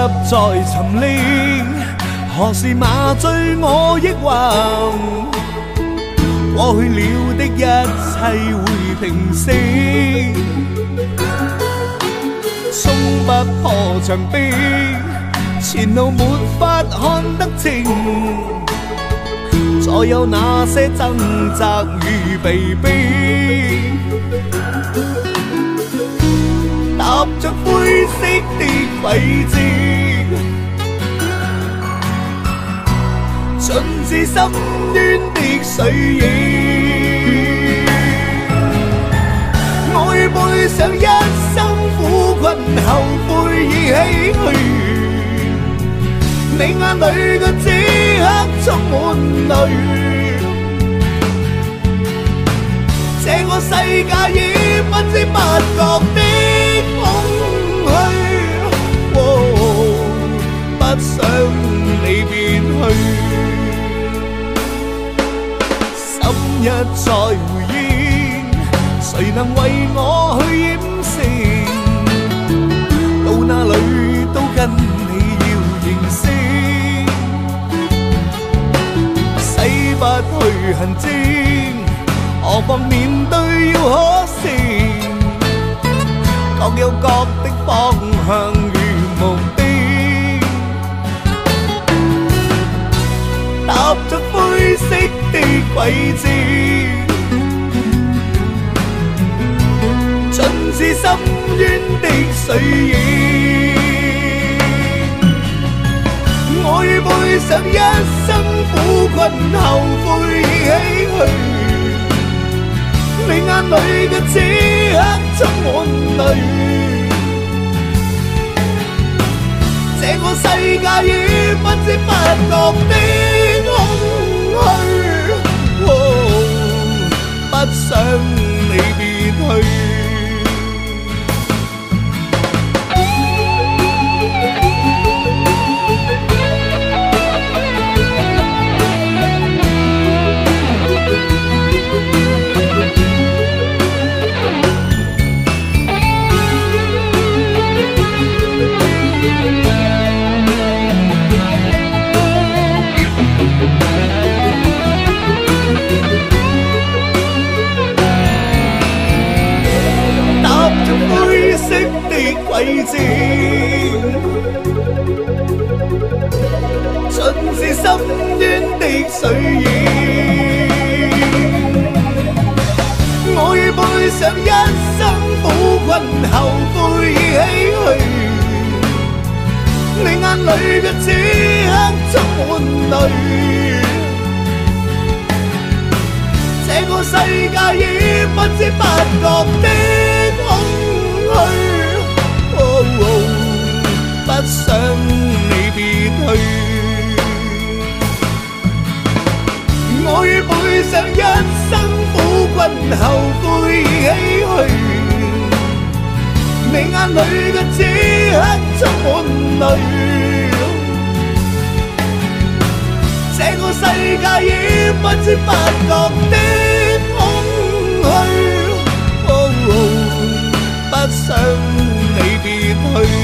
在沉溺，何時麻醉我抑鬱？過去了的一切會平息，衝不破牆壁，前路沒法看得清，再有那些掙扎與被逼，踏着灰色的軌跡，盡是深淵的水影。我已背上一生苦困後悔已唏噓，你眼裏嘅此刻充滿淚，這個世界已不知不覺的空虛，不想你別去，心一再回憶，誰能為我去掩飾？到哪裏都跟你要認識，洗不去痕跡，何況面對要可惜，各有各的方向與目的，踏着灰色的軌跡，盡是深淵的水影。我已背上一生苦困後悔已唏噓，你眼裏嘅此刻充滿淚，這個世界已不知不覺的空虛，不想你別去。灰色的軌跡，盡是深淵的水影。我已背上一生苦困後悔已唏噓，你眼裏嘅此刻充滿淚，這個世界已不知不覺的空虛，不想你別去。我已背上一生苦困後悔已唏噓，你眼裏嘅此刻充滿淚，這個世界已不知不覺的空虛，不想你別去。